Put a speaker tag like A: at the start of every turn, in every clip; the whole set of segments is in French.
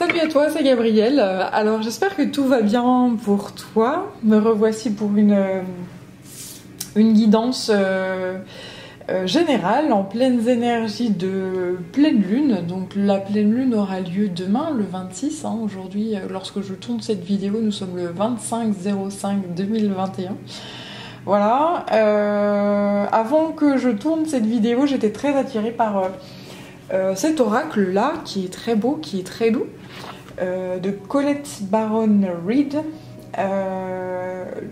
A: Salut à toi, c'est Gabrielle. Alors j'espère que tout va bien pour toi. Me revoici pour une guidance générale en pleines énergies de pleine lune. Donc la pleine lune aura lieu demain, le 26. Aujourd'hui, lorsque je tourne cette vidéo, nous sommes le 25/05/2021. Voilà. Avant que je tourne cette vidéo, j'étais très attirée par cet oracle-là, qui est très beau, qui est très doux, de Colette Baron Reid,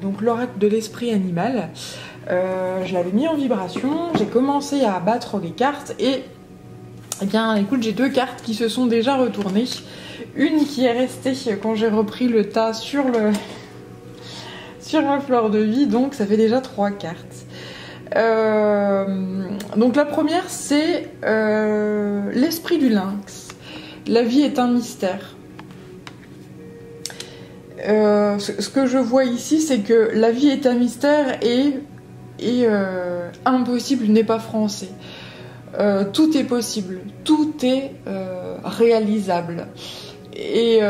A: donc l'oracle de l'esprit animal. Je l'avais mis en vibration, j'ai commencé à battre les cartes et eh bien écoute, j'ai deux cartes qui se sont déjà retournées. Une qui est restée quand j'ai repris le tas sur ma fleur de vie, donc ça fait déjà 3 cartes. Donc la première c'est l'esprit du lynx. La vie est un mystère. Ce que je vois ici, c'est que la vie est un mystère et impossible n'est pas français. Tout est possible, tout est réalisable. Et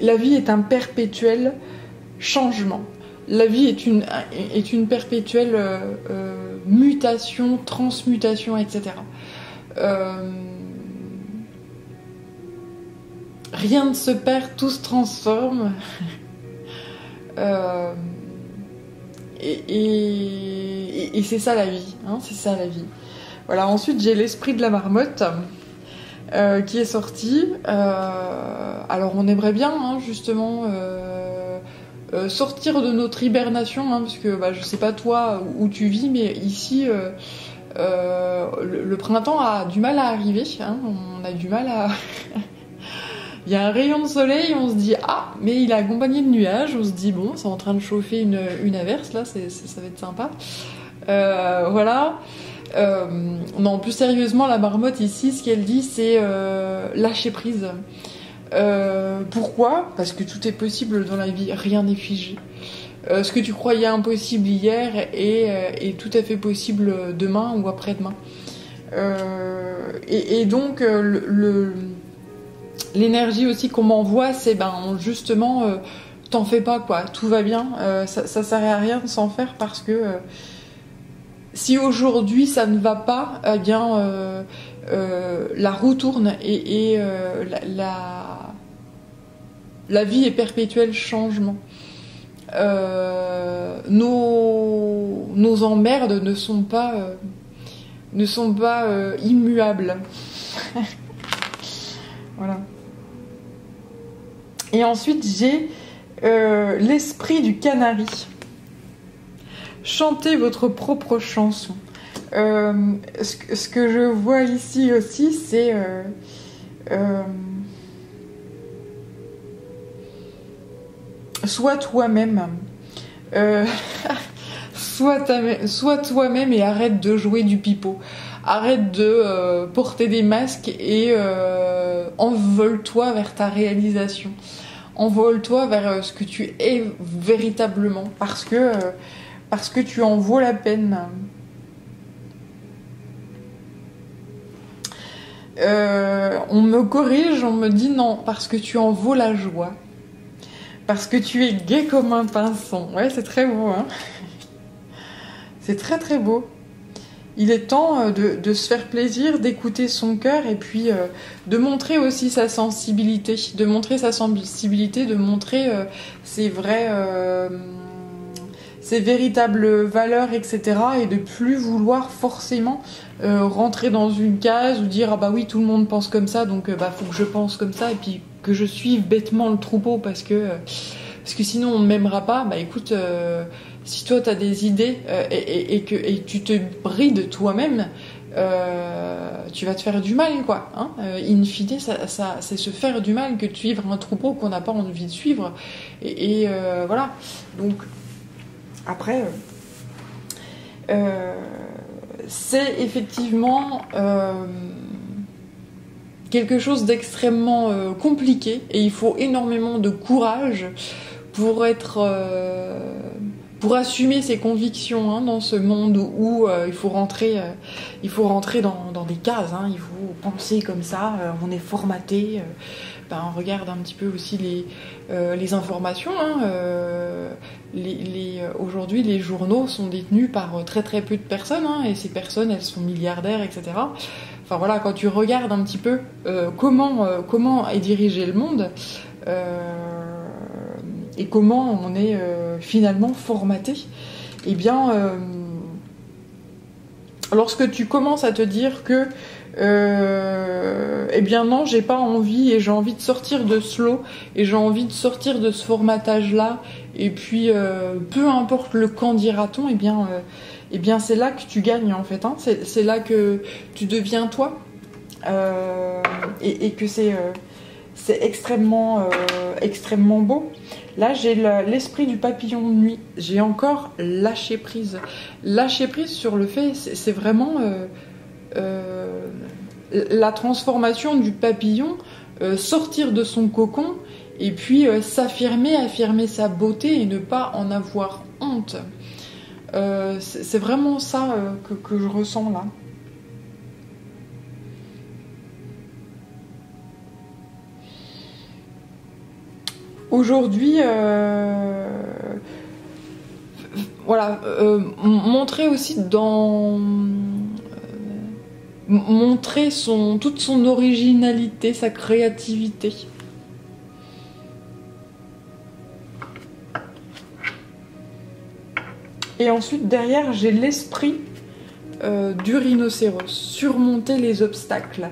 A: la vie est un perpétuel changement. La vie est une perpétuelle mutation, transmutation, etc. Rien ne se perd, tout se transforme. Et c'est ça la vie, hein, c'est ça la vie. Voilà. Ensuite, j'ai l'esprit de la marmotte qui est sorti. Alors, on aimerait bien, hein, justement, sortir de notre hibernation, hein, parce que je sais pas toi où tu vis, mais ici, le printemps a du mal à arriver. Hein, on a du mal à. Il y a un rayon de soleil, on se dit ah, mais il est accompagné de nuages, on se dit bon, c'est en train de chauffer une averse là, ça va être sympa. Voilà. Non, plus sérieusement, la marmotte ici, ce qu'elle dit, c'est lâcher prise. Pourquoi ? Parce que tout est possible dans la vie, rien n'est figé. Ce que tu croyais impossible hier est tout à fait possible demain ou après-demain. Et donc l'énergie aussi qu'on m'envoie, c'est justement, t'en fais pas quoi, tout va bien, ça sert à rien de s'en faire parce que si aujourd'hui ça ne va pas, eh bien la roue tourne et la vie est perpétuel changement. Nos emmerdes ne sont pas immuables. Voilà. Et ensuite, j'ai l'esprit du canari. Chantez votre propre chanson. Ce que je vois ici aussi, c'est sois toi-même. Sois toi-même et arrête de jouer du pipeau. Arrête de porter des masques et envole-toi vers ta réalisation. Envole-toi vers ce que tu es véritablement, parce que tu en vaux la peine. On me corrige, on me dit non, parce que tu en vaux la joie. Parce que tu es gai comme un pinson. Ouais, c'est très beau, hein. C'est très très beau. Il est temps de se faire plaisir, d'écouter son cœur et puis de montrer aussi sa sensibilité, de montrer ses véritables valeurs, etc. Et de plus vouloir forcément rentrer dans une case ou dire ah bah oui tout le monde pense comme ça donc faut que je pense comme ça et puis que je suive bêtement le troupeau parce que sinon on ne m'aimera pas. Bah écoute. Si toi t'as des idées et tu te brides toi-même, tu vas te faire du mal, quoi. Hein, in fine, c'est se faire du mal que de suivre un troupeau qu'on n'a pas envie de suivre. Et voilà. Donc après, c'est effectivement quelque chose d'extrêmement compliqué et il faut énormément de courage pour être pour assumer ses convictions hein, dans ce monde où il faut rentrer dans des cases, hein, il faut penser comme ça, on est formaté. On regarde un petit peu aussi les informations. Hein, aujourd'hui, les journaux sont détenus par très très peu de personnes, hein, et ces personnes, elles sont milliardaires, etc. Enfin voilà, quand tu regardes un petit peu comment est dirigé le monde et comment on est finalement formaté, eh bien, lorsque tu commences à te dire que eh bien non, j'ai pas envie et j'ai envie de sortir de ce lot et j'ai envie de sortir de ce formatage là et puis peu importe le quand dira-t-on, eh bien c'est là que tu gagnes en fait, hein. C'est là que tu deviens toi et que c'est extrêmement beau. Là j'ai l'esprit du papillon de nuit, j'ai encore lâché prise sur le fait, c'est vraiment la transformation du papillon, sortir de son cocon et puis affirmer sa beauté et ne pas en avoir honte. C'est vraiment ça que je ressens là. Aujourd'hui, voilà, montrer aussi montrer toute son originalité, sa créativité. Et ensuite, derrière, j'ai l'esprit du rhinocéros, surmonter les obstacles.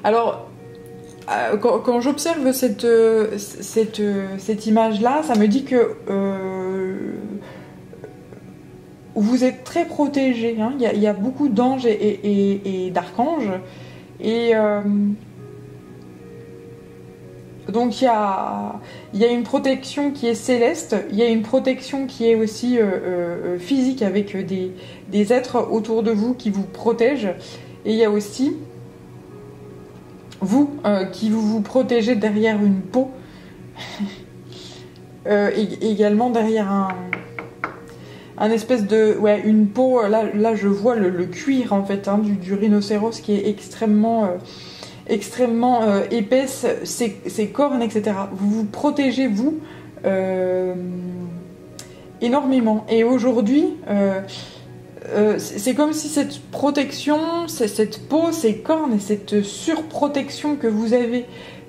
A: Alors, quand j'observe cette image-là, ça me dit que vous êtes très protégés. Hein. Il y a beaucoup d'anges et d'archanges. Et donc il y a une protection qui est céleste, il y a une protection qui est aussi physique avec des êtres autour de vous qui vous protègent. Et il y a aussi vous qui vous protégez derrière une peau, également derrière un espèce de une peau. Là je vois le cuir en fait hein, du rhinocéros qui est extrêmement épaisse, ses cornes, etc. Vous vous protégez vous énormément. Et aujourd'hui c'est comme si cette protection, cette peau, ces cornes et cette surprotection que vous avez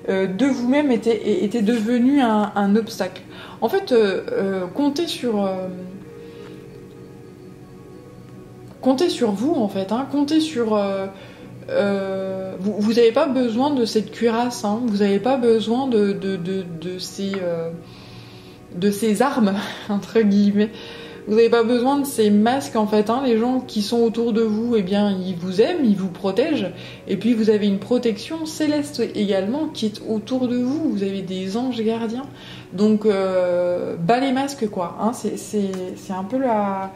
A: de vous-même était devenue un obstacle. En fait, comptez sur vous en fait, hein, comptez sur vous n'avez pas besoin de cette cuirasse, hein, vous n'avez pas besoin de ces armes entre guillemets. Vous n'avez pas besoin de ces masques en fait, hein. Les gens qui sont autour de vous, eh bien, ils vous aiment, ils vous protègent. Et puis vous avez une protection céleste également qui est autour de vous. Vous avez des anges gardiens. Donc, bas les masques quoi. Hein. C'est un peu la...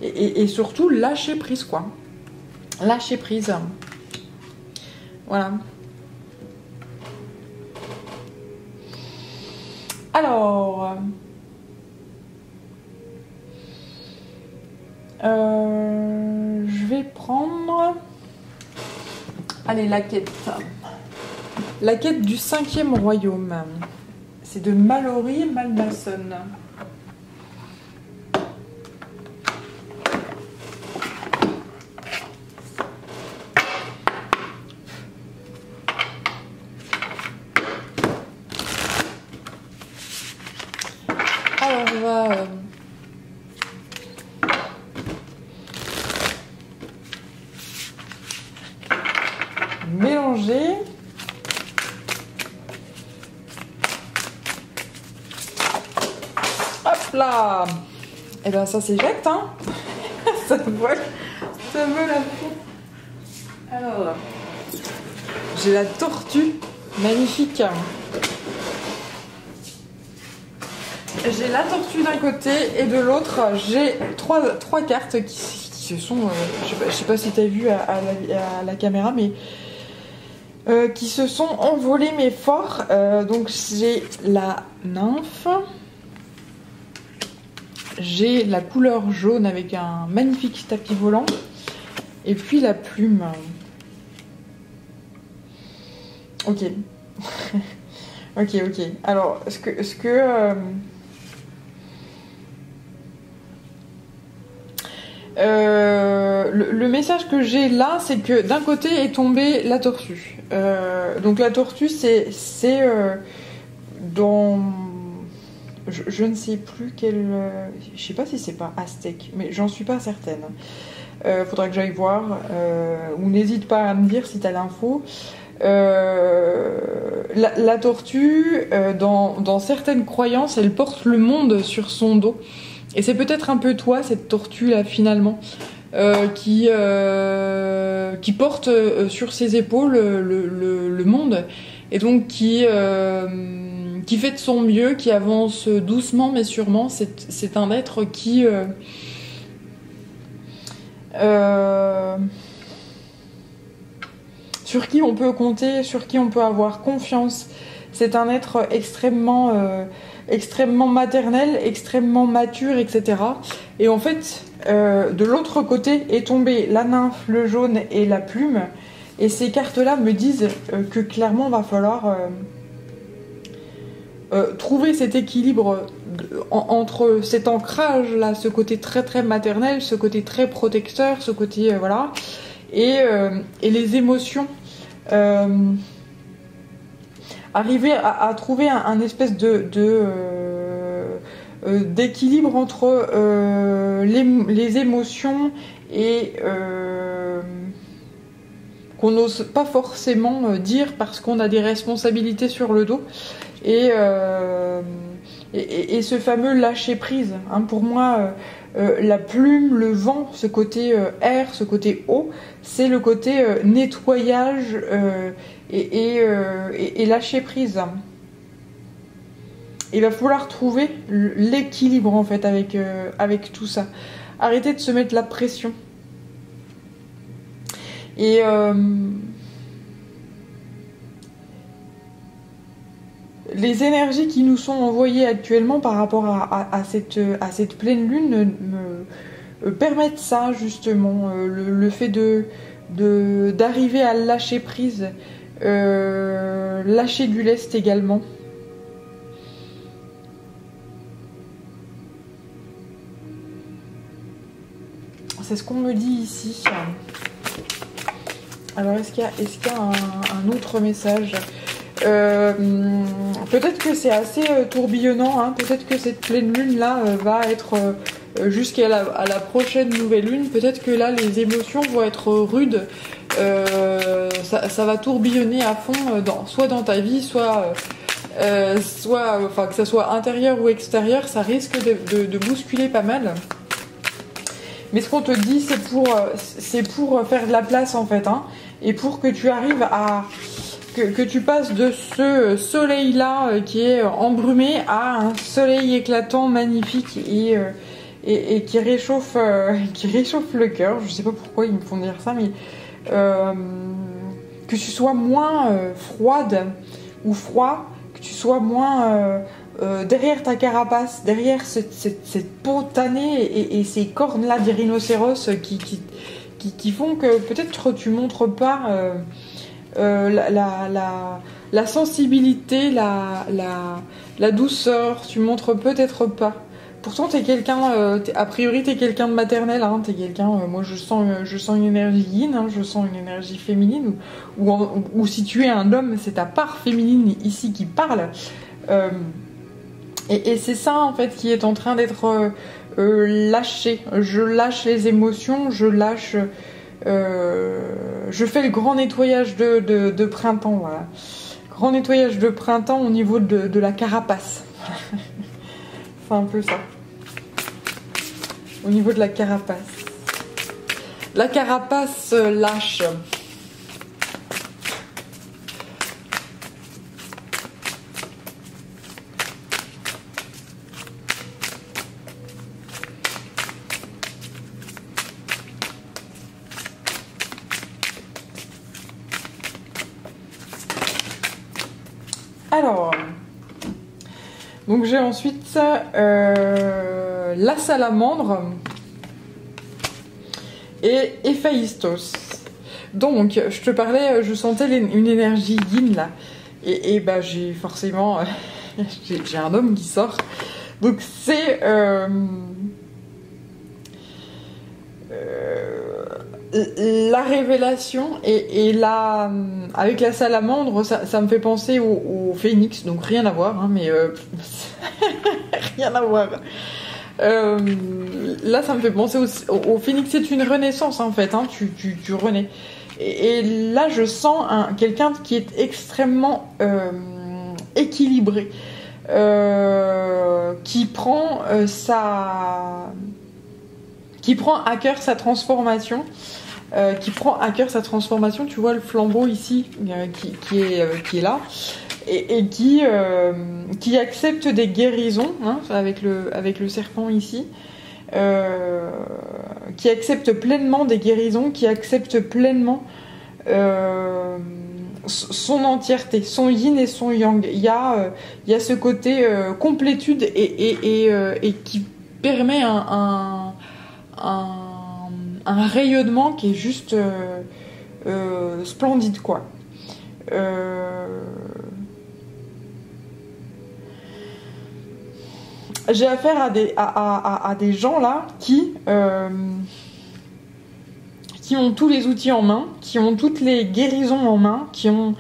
A: Et surtout, lâcher prise quoi. Lâcher prise. Voilà. Alors... je vais prendre... Allez, la quête. La quête du 5e royaume. C'est de Mallory Malmason. Alors, on va... mélanger. Hop là. Et ben ça s'éjecte hein. Ça vole la peau. Alors j'ai la tortue magnifique. J'ai la tortue d'un côté et de l'autre j'ai trois cartes qui se sont je sais pas si t'as vu à la caméra, mais qui se sont envolés mais fort. Donc j'ai la nymphe, j'ai la couleur jaune avec un magnifique tapis volant, et puis la plume. Ok. Ok. Alors, le message que j'ai là, c'est que d'un côté est tombée la tortue. Donc la tortue, c'est dans... Je ne sais plus quel... je sais pas si c'est pas aztèque, mais j'en suis pas certaine. Faudra que j'aille voir. Ou n'hésite pas à me dire si t'as l'info. La tortue, dans certaines croyances, elle porte le monde sur son dos. Et c'est peut-être un peu toi, cette tortue-là, finalement, qui porte sur ses épaules le monde, et donc qui fait de son mieux, qui avance doucement mais sûrement. C'est un être qui... sur qui on peut compter, sur qui on peut avoir confiance. C'est un être extrêmement maternel, extrêmement mature, etc. Et en fait, de l'autre côté est tombée la nymphe, le jaune et la plume. Et ces cartes-là me disent que clairement, il va falloir trouver cet équilibre entre cet ancrage-là, ce côté très très maternel, ce côté très protecteur, ce côté... voilà, et les émotions. Arriver à trouver un espèce d'équilibre entre les émotions et qu'on n'ose pas forcément dire parce qu'on a des responsabilités sur le dos, et ce fameux lâcher prise, hein. Pour moi, la plume, le vent, ce côté air, ce côté eau, c'est le côté nettoyage et lâcher prise. Il va falloir trouver l'équilibre en fait avec tout ça. Arrêtez de se mettre la pression. Et les énergies qui nous sont envoyées actuellement par rapport à cette pleine lune me permettent ça, justement, le fait d'arriver à lâcher prise, lâcher du lest également. C'est ce qu'on me dit ici. Alors, est-ce qu'il y a un autre message ? Peut-être que c'est assez tourbillonnant, hein. Peut-être que cette pleine lune là va être jusqu'à la prochaine nouvelle lune. Peut-être que là les émotions vont être rudes, ça va tourbillonner à fond, soit dans ta vie, soit enfin que ça soit intérieur ou extérieur, ça risque de bousculer pas mal. Mais ce qu'on te dit, c'est pour faire de la place en fait, hein, et pour que tu arrives à que tu passes de ce soleil-là qui est embrumé à un soleil éclatant, magnifique et qui réchauffe le cœur. Je sais pas pourquoi ils me font dire ça, mais que tu sois moins froide ou froid, que tu sois moins derrière ta carapace, derrière cette peau tannée et ces cornes-là des rhinocéros qui font que peut-être tu montres pas... la sensibilité, la douceur, tu montres peut-être pas. Pourtant t'es quelqu'un, a priori t'es quelqu'un de maternel, hein, t'es quelqu'un, moi je sens une énergie yin, hein, je sens une énergie féminine, ou si tu es un homme, c'est ta part féminine ici qui parle. Et c'est ça en fait qui est en train d'être lâché. Je lâche les émotions, je fais le grand nettoyage de printemps, voilà. Grand nettoyage de printemps au niveau de la carapace. C'est un peu ça. Au niveau de la carapace. La carapace lâche. Alors, donc j'ai ensuite la salamandre et Héphaïstos. Donc, je te parlais, je sentais une énergie yin là. Et bah, j'ai forcément... j'ai un homme qui sort. Donc, c'est... la révélation et la... Avec la salamandre, ça me fait penser au phénix. Donc, rien à voir, hein, mais... rien à voir. Là, ça me fait penser au phénix. C'est une renaissance, en fait. Hein, tu renais. Et là, je sens quelqu'un qui est extrêmement équilibré, qui prend à cœur sa transformation, Tu vois le flambeau ici qui est là, et qui accepte des guérisons, hein, avec le serpent ici. Qui accepte pleinement des guérisons, qui accepte pleinement son entièreté, son yin et son yang. Il y a ce côté complétude et qui permet un rayonnement qui est juste splendide, quoi. J'ai affaire à des gens là qui ont tous les outils en main, qui ont toutes les guérisons en main, qui ont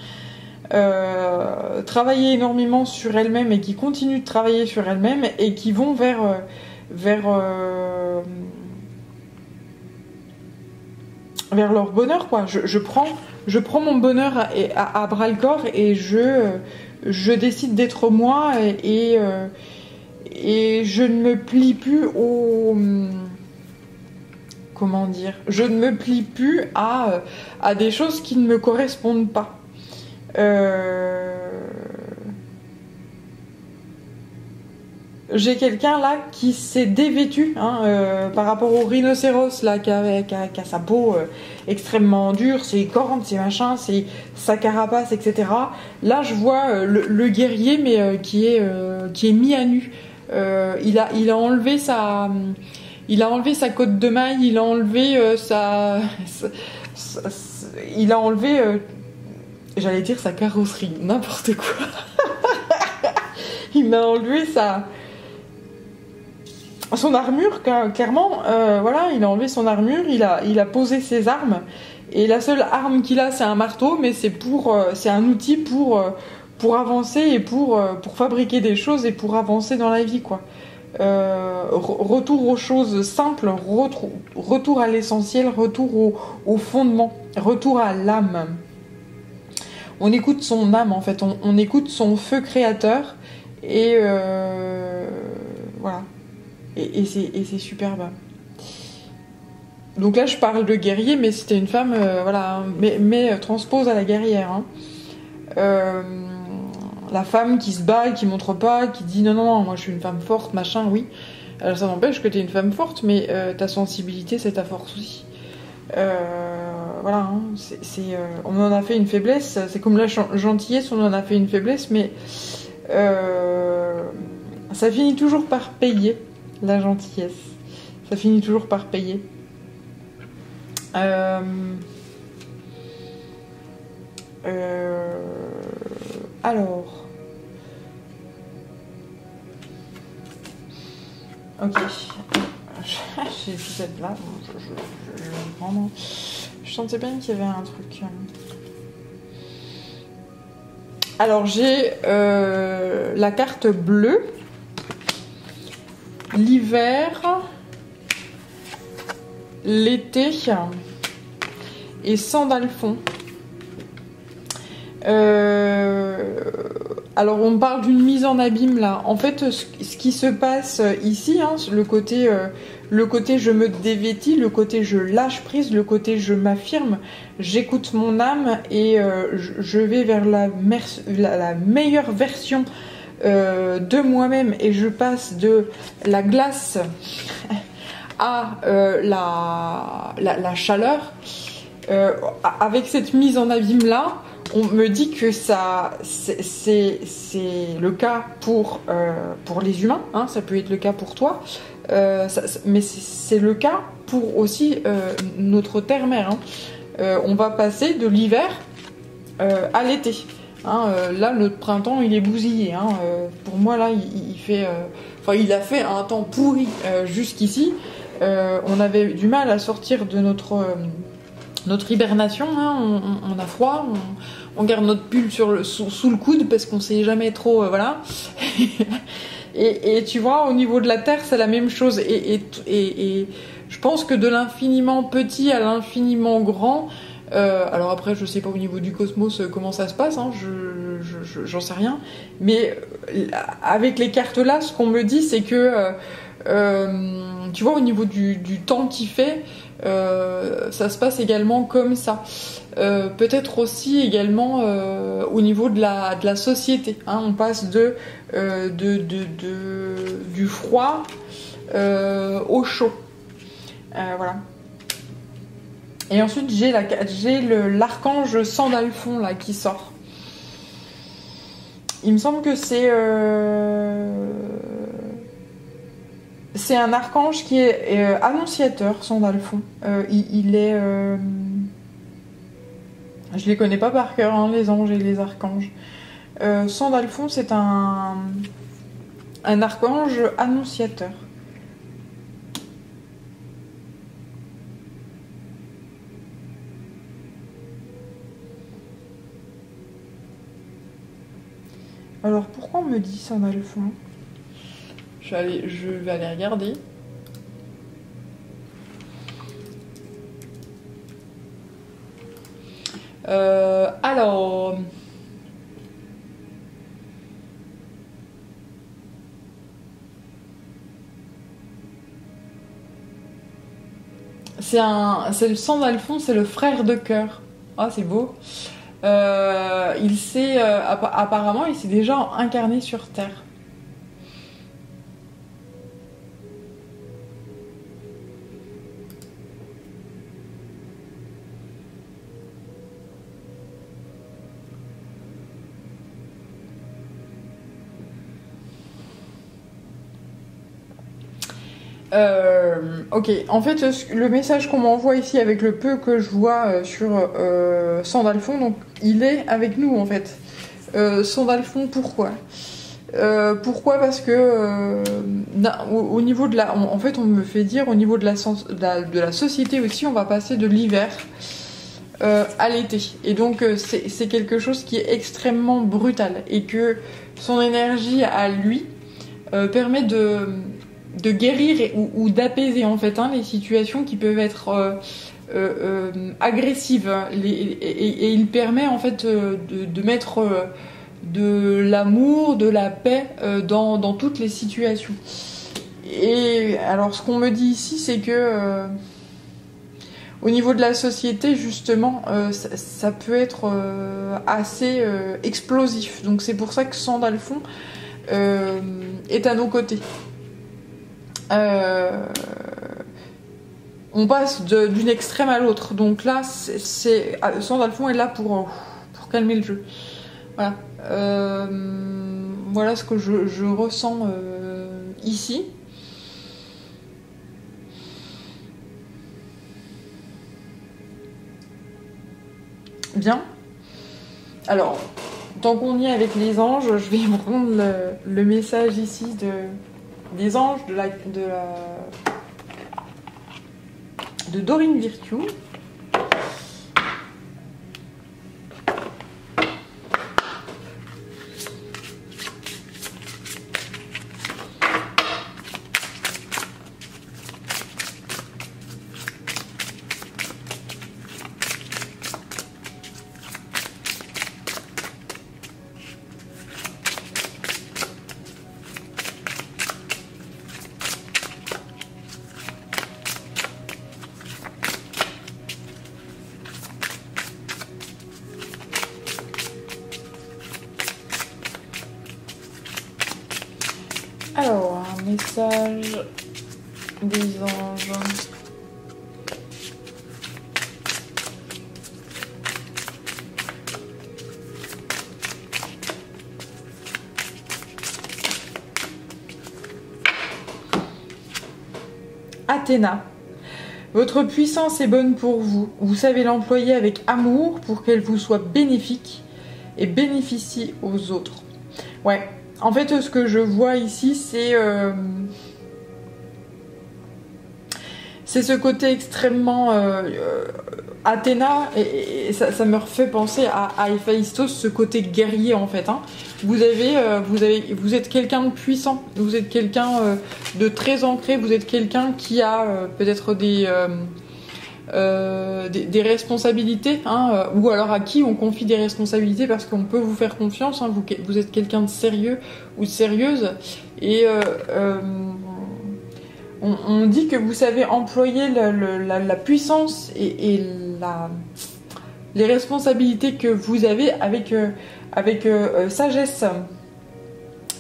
A: travaillé énormément sur elles-mêmes et qui continuent de travailler sur elles-mêmes et qui vont vers leur bonheur, quoi. Je prends mon bonheur à bras le corps et je décide d'être moi et je ne me plie plus comment dire, je ne me plie plus à des choses qui ne me correspondent pas. J'ai quelqu'un là qui s'est dévêtu, hein, par rapport au rhinocéros là, qui a sa peau extrêmement dure, ses cornes, ses machins, sa carapace, etc. Là, je vois le guerrier, mais qui est mis à nu. Il a enlevé sa côte de maille, il a enlevé j'allais dire sa carrosserie, n'importe quoi. Il m'a enlevé son armure, clairement. Voilà, il a enlevé son armure, il a posé ses armes, et la seule arme qu'il a, c'est un marteau, mais c'est un outil pour avancer et pour fabriquer des choses et pour avancer dans la vie, quoi. Retour aux choses simples, retour à l'essentiel, retour au fondement, retour à l'âme. On écoute son âme, en fait, on écoute son feu créateur, et voilà. Et c'est superbe. Donc là, je parle de guerrier, mais c'était une femme, voilà, mais transpose à la guerrière, hein. La femme qui se bat et qui montre pas, qui dit non, moi je suis une femme forte, machin, oui. Alors ça n'empêche que t'es une femme forte, mais ta sensibilité, c'est ta force aussi. Voilà, hein, on en a fait une faiblesse, c'est comme la gentillesse, on en a fait une faiblesse, mais ça finit toujours par payer, la gentillesse. Ça finit toujours par payer. Alors... Ok. J'ai vu cette là. Vraiment... Je sentais bien qu'il y avait un truc. Alors j'ai la carte bleue. L'hiver. L'été. Et Sandalphon. Alors on parle d'une mise en abîme là. En fait, ce qui se passe ici, hein, le côté je me dévêtis, le côté je lâche prise, le côté je m'affirme, j'écoute mon âme et je vais vers la meilleure version de moi-même, et je passe de la glace à la chaleur. Avec cette mise en abîme là, on me dit que ça, c'est le cas pour les humains, hein, ça peut être le cas pour toi, mais c'est le cas pour aussi notre terre-mère. Hein. On va passer de l'hiver à l'été. Hein, là, notre printemps, il est bousillé. Hein. Pour moi, là, il fait, il a fait un temps pourri jusqu'ici. On avait du mal à sortir de notre hibernation. Hein. On a froid. On garde notre pull sous le coude parce qu'on sait jamais trop, voilà. et tu vois, au niveau de la Terre, c'est la même chose. Et je pense que de l'infiniment petit à l'infiniment grand. Alors après, je sais pas au niveau du cosmos comment ça se passe, hein, j'en sais rien. Mais avec les cartes là, ce qu'on me dit, c'est que tu vois, au niveau du temps qu'il fait, ça se passe également comme ça. Peut-être aussi également au niveau de la société. Hein, on passe du froid au chaud. Voilà. Et ensuite, j'ai l'archange Sandalphon là qui sort. Il me semble que c'est un archange qui est annonciateur, Sandalphon. Il est... je les connais pas par cœur, hein, les anges et les archanges. Sandalphon, c'est un archange annonciateur. Alors, pourquoi on me dit Sandalphon ? Je vais aller regarder. Alors... C'est le Sandalphon, c'est le frère de cœur. Ah, c'est beau. Apparemment, il s'est déjà incarné sur Terre. Ok, en fait, le message qu'on m'envoie ici avec le peu que je vois sur Sandalphon, donc il est avec nous en fait. Sandalphon, pourquoi pourquoi ? Parce que au niveau de la, en fait, on me fait dire au niveau de la société aussi, on va passer de l'hiver à l'été, et donc c'est quelque chose qui est extrêmement brutal, et que son énergie à lui permet de guérir ou d'apaiser en fait les situations qui peuvent être agressives, et il permet en fait de mettre de l'amour, de la paix dans toutes les situations. Et alors ce qu'on me dit ici, c'est que au niveau de la société, justement, ça peut être assez explosif. Donc c'est pour ça que Sandalphon est à nos côtés. On passe d'une extrême à l'autre. Donc là, Sandalphon est là pour calmer le jeu. Voilà. Voilà ce que je ressens ici. Bien. Alors, tant qu'on y est avec les anges, je vais prendre le message ici des anges de Dorine Virtue. Alors, un message des anges. Athéna. Votre puissance est bonne pour vous. Vous savez l'employer avec amour pour qu'elle vous soit bénéfique et bénéficie aux autres. Ouais, en fait, ce que je vois ici, c'est ce côté extrêmement Athéna, et ça me refait penser à Héphaïstos, ce côté guerrier en fait. Hein. Vous êtes quelqu'un de puissant, vous êtes quelqu'un de très ancré, vous êtes quelqu'un qui a peut-être des responsabilités, hein, ou alors à qui on confie des responsabilités parce qu'on peut vous faire confiance. Hein, vous êtes quelqu'un de sérieux ou de sérieuse, et on dit que vous savez employer la puissance et les responsabilités que vous avez avec sagesse.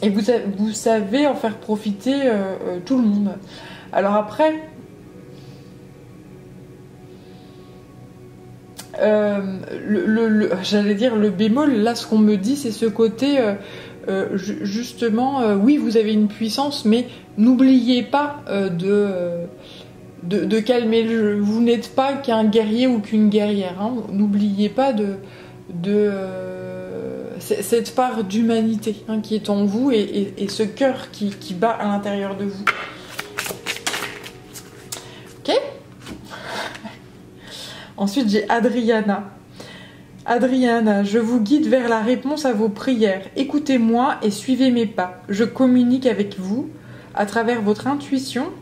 A: Et vous savez en faire profiter tout le monde. Alors après, j'allais dire le bémol, là ce qu'on me dit, c'est ce côté... justement, oui, vous avez une puissance, mais n'oubliez pas de calmer le jeu. Vous n'êtes pas qu'un guerrier ou qu'une guerrière. Hein. N'oubliez pas cette part d'humanité, hein, qui est en vous, et ce cœur qui bat à l'intérieur de vous. Ok. Ensuite, j'ai Adriana. Adriana, je vous guide vers la réponse à vos prières. Écoutez-moi et suivez mes pas. Je communique avec vous à travers votre intuition,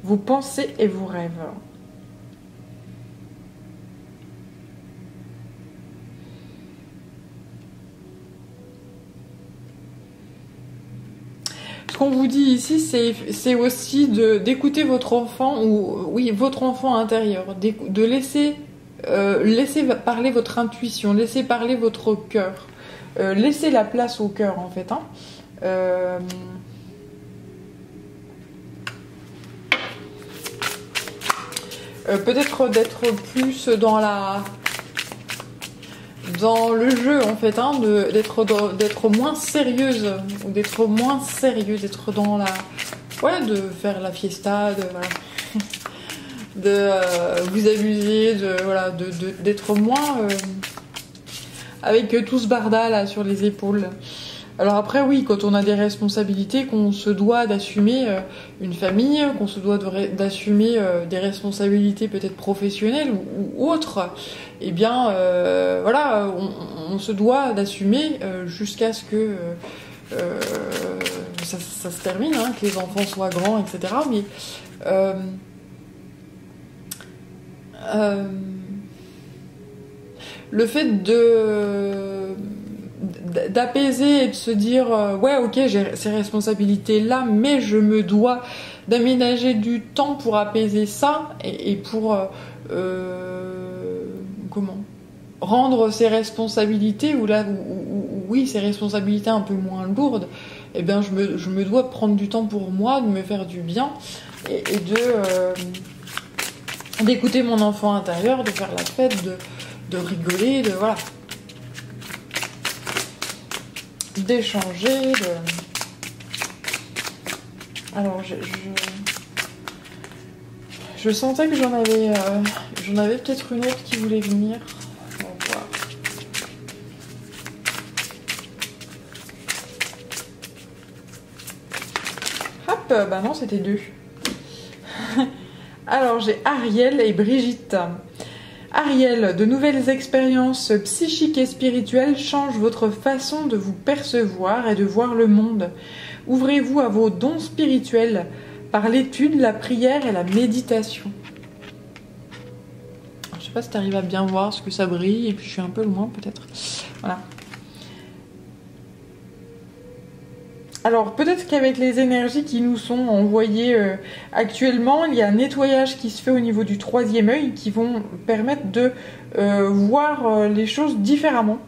A: vos pensées et vos rêves. Ce qu'on vous dit ici, c'est aussi d'écouter votre enfant, ou oui, votre enfant intérieur, de laisser parler votre intuition, laissez parler votre cœur, laissez la place au cœur en fait. Hein. Peut-être d'être plus dans le jeu en fait, hein, d'être moins sérieuse, ou d'être moins sérieux, d'être dans de faire la fiesta, voilà. De vous amuser, d'être moins avec tout ce barda là sur les épaules. Alors après oui, quand on a des responsabilités, qu'on se doit d'assumer une famille, qu'on se doit d'assumer des responsabilités peut-être professionnelles ou autres, eh bien on se doit d'assumer jusqu'à ce que ça se termine, hein, que les enfants soient grands, etc. Mais le fait d'apaiser et de se dire ouais, ok, j'ai ces responsabilités là, mais je me dois d'aménager du temps pour apaiser ça et pour rendre ces responsabilités oui, ces responsabilités un peu moins lourdes. Eh bien je me dois de prendre du temps pour moi, de me faire du bien et d'écouter mon enfant intérieur, de faire la fête, de rigoler, d'échanger, Alors je sentais que j'en avais peut-être une autre qui voulait venir. On va voir. Hop, bah non, c'était deux. Alors j'ai Ariel et Brigitte. Ariel, de nouvelles expériences psychiques et spirituelles changent votre façon de vous percevoir et de voir le monde. Ouvrez-vous à vos dons spirituels par l'étude, la prière et la méditation. Je sais pas si tu arrives à bien voir parce que ça brille et puis je suis un peu loin peut-être. Voilà. Alors peut-être qu'avec les énergies qui nous sont envoyées actuellement, il y a un nettoyage qui se fait au niveau du troisième œil qui vont permettre de voir les choses différemment.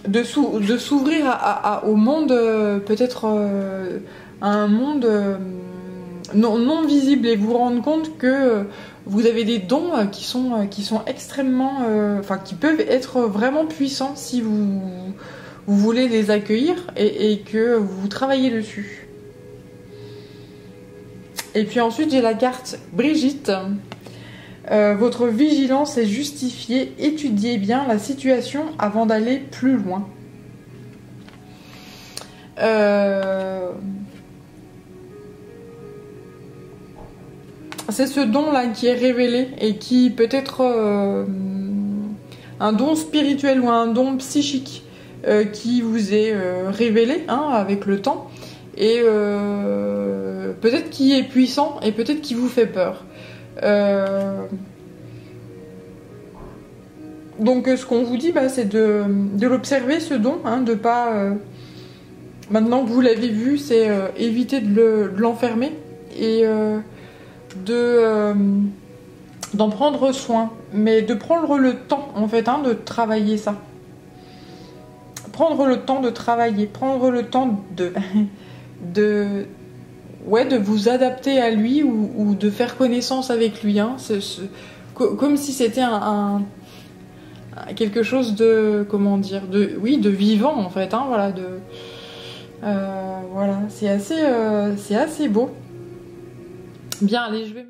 A: De s'ouvrir au monde, peut-être à un monde non visible, et vous rendre compte que vous avez des dons qui sont extrêmement... qui peuvent être vraiment puissants si vous vous voulez les accueillir et que vous travaillez dessus. Et puis ensuite, j'ai la carte Brigitte. Votre vigilance est justifiée. Étudiez bien la situation avant d'aller plus loin. C'est ce don-là qui est révélé et qui peut être un don spirituel ou un don psychique qui vous est révélé avec le temps et peut-être qui est puissant et peut-être qui vous fait peur. Donc ce qu'on vous dit, c'est de l'observer, ce don, de pas... maintenant que vous l'avez vu, c'est éviter de l'enfermer et d'en prendre soin, mais de prendre le temps, en fait, de travailler ça. Prendre le temps de travailler, prendre le temps de vous adapter à lui ou de faire connaissance avec lui. Comme si c'était quelque chose de, comment dire, de vivant, en fait. Voilà, c'est assez beau. Bien, allez, je vais...